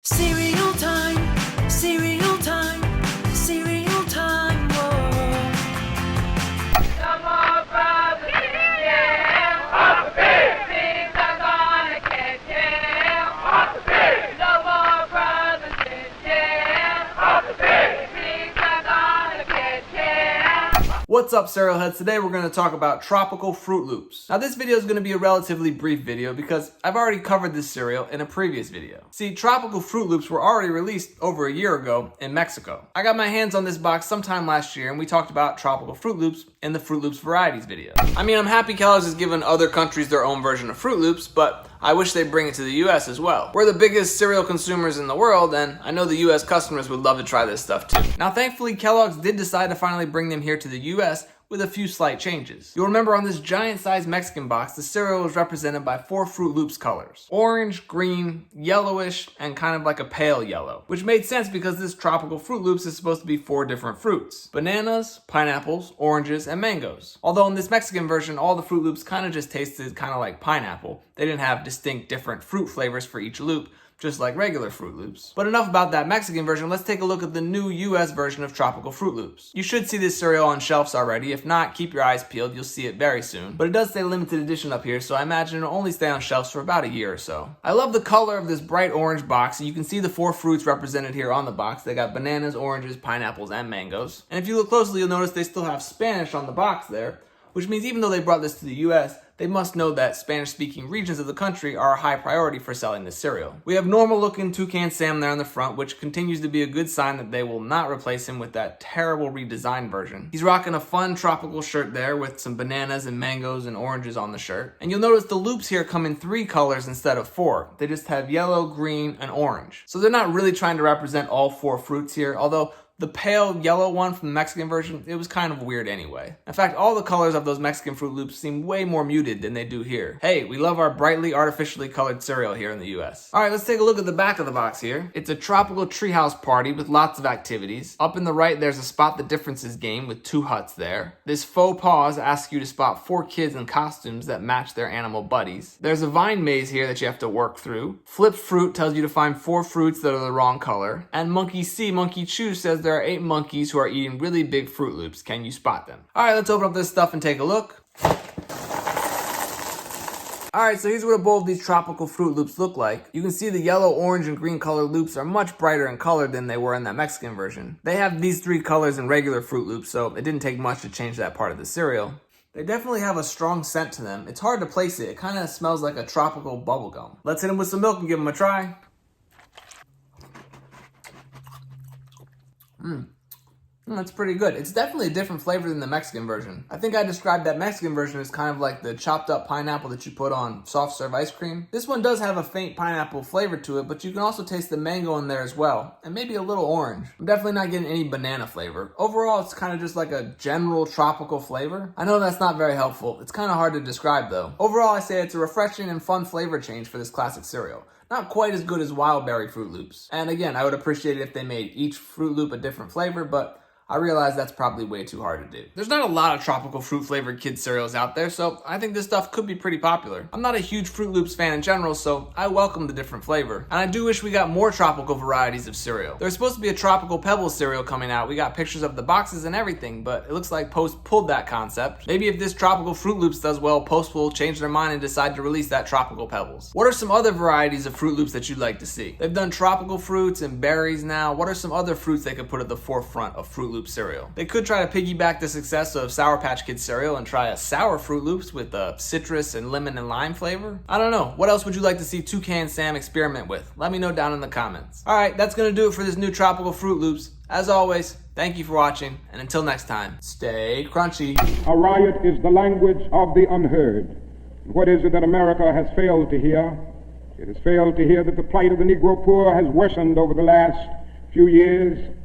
Cereal time, cereal time, cereal time, whoa. No more brothers in jail. Off the field. Things are gonna get jail. Off the field. No more brothers in jail. Off the field. Things are gonna get jail. What's up, cereal heads? Today we're going to talk about tropical Froot Loops. Now this video is going to be a relatively brief video because I've already covered this cereal in a previous video. See, tropical Froot Loops were already released over a year ago in Mexico. I got my hands on this box sometime last year and we talked about tropical Froot Loops in the Froot Loops varieties video. I mean, I'm happy Kellogg's has given other countries their own version of Froot Loops, but I wish they'd bring it to the US as well. We're the biggest cereal consumers in the world, and I know the US customers would love to try this stuff too. Now thankfully, Kellogg's did decide to finally bring them here to the US with a few slight changes. You'll remember on this giant-sized Mexican box, the cereal was represented by 4 Froot Loops colors: orange, green, yellowish, and kind of like a pale yellow. Which made sense because this tropical Froot Loops is supposed to be 4 different fruits: bananas, pineapples, oranges, and mangoes. Although in this Mexican version, all the Froot Loops kind of just tasted kind of like pineapple. They didn't have distinct different fruit flavors for each loop, just like regular Froot Loops. But enough about that Mexican version, let's take a look at the new US version of tropical Froot Loops. You should see this cereal on shelves already. If not, keep your eyes peeled, you'll see it very soon. But it does say limited edition up here, so I imagine it'll only stay on shelves for about a year or so. I love the color of this bright orange box, and you can see the 4 fruits represented here on the box. They got bananas, oranges, pineapples, and mangoes. And if you look closely, you'll notice they still have Spanish on the box there, which means even though they brought this to the US, they must know that Spanish-speaking regions of the country are a high priority for selling this cereal. We have normal-looking Toucan Sam there on the front, which continues to be a good sign that they will not replace him with that terrible redesigned version. He's rocking a fun tropical shirt there with some bananas and mangoes and oranges on the shirt. And you'll notice the loops here come in 3 colors instead of 4. They just have yellow, green, and orange. So they're not really trying to represent all 4 fruits here, although the pale yellow one from the Mexican version, it was kind of weird anyway. In fact, all the colors of those Mexican Froot Loops seem way more muted than they do here. Hey, we love our brightly artificially colored cereal here in the US. Alright, let's take a look at the back of the box here. It's a tropical treehouse party with lots of activities. Up in the right, there's a Spot the Differences game with 2 huts there. This faux pause asks you to spot 4 kids in costumes that match their animal buddies. There's a vine maze here that you have to work through. Flip Fruit tells you to find 4 fruits that are the wrong color. And Monkey See, Monkey Choose says there are 8 monkeys who are eating really big Froot Loops. Can you spot them? Alright, let's open up this stuff and take a look. Alright, so here's what a bowl of these tropical Froot Loops look like. You can see the yellow, orange, and green color loops are much brighter in color than they were in that Mexican version. They have these 3 colors in regular Froot Loops, so it didn't take much to change that part of the cereal. They definitely have a strong scent to them. It's hard to place it. It kind of smells like a tropical bubblegum. Let's hit them with some milk and give them a try. That's pretty good. It's definitely a different flavor than the Mexican version. I think I described that Mexican version as kind of like the chopped up pineapple that you put on soft serve ice cream. This one does have a faint pineapple flavor to it, but you can also taste the mango in there as well, and maybe a little orange. I'm definitely not getting any banana flavor. Overall, it's kind of just like a general tropical flavor. I know that's not very helpful. It's kind of hard to describe though. Overall, I say it's a refreshing and fun flavor change for this classic cereal. Not quite as good as Wild Berry Froot Loops. And again, I would appreciate it if they made each Froot Loop a different flavor, but I realize that's probably way too hard to do. There's not a lot of tropical fruit flavored kid cereals out there, so I think this stuff could be pretty popular. I'm not a huge Froot Loops fan in general, so I welcome the different flavor. And I do wish we got more tropical varieties of cereal. There's supposed to be a tropical Pebbles cereal coming out. We got pictures of the boxes and everything, but it looks like Post pulled that concept. Maybe if this tropical Froot Loops does well, Post will change their mind and decide to release that tropical Pebbles. What are some other varieties of Froot Loops that you'd like to see? They've done tropical fruits and berries now. What are some other fruits they could put at the forefront of Froot Loop cereal? They could try to piggyback the success of Sour Patch Kids cereal and try a sour Froot Loops with a citrus and lemon and lime flavor. I don't know. What else would you like to see Toucan Sam experiment with? Let me know down in the comments. Alright, that's gonna do it for this new tropical Froot Loops. As always, thank you for watching, and until next time, stay crunchy. A riot is the language of the unheard. What is it that America has failed to hear? It has failed to hear that the plight of the Negro poor has worsened over the last few years.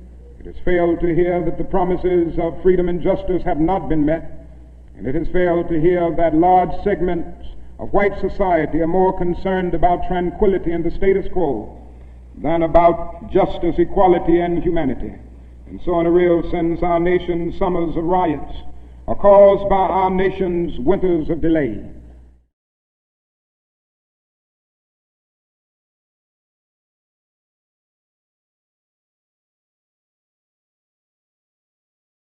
It has failed to hear that the promises of freedom and justice have not been met. And it has failed to hear that large segments of white society are more concerned about tranquility and the status quo than about justice, equality, and humanity. And so in a real sense, our nation's summers of riots are caused by our nation's winters of delay.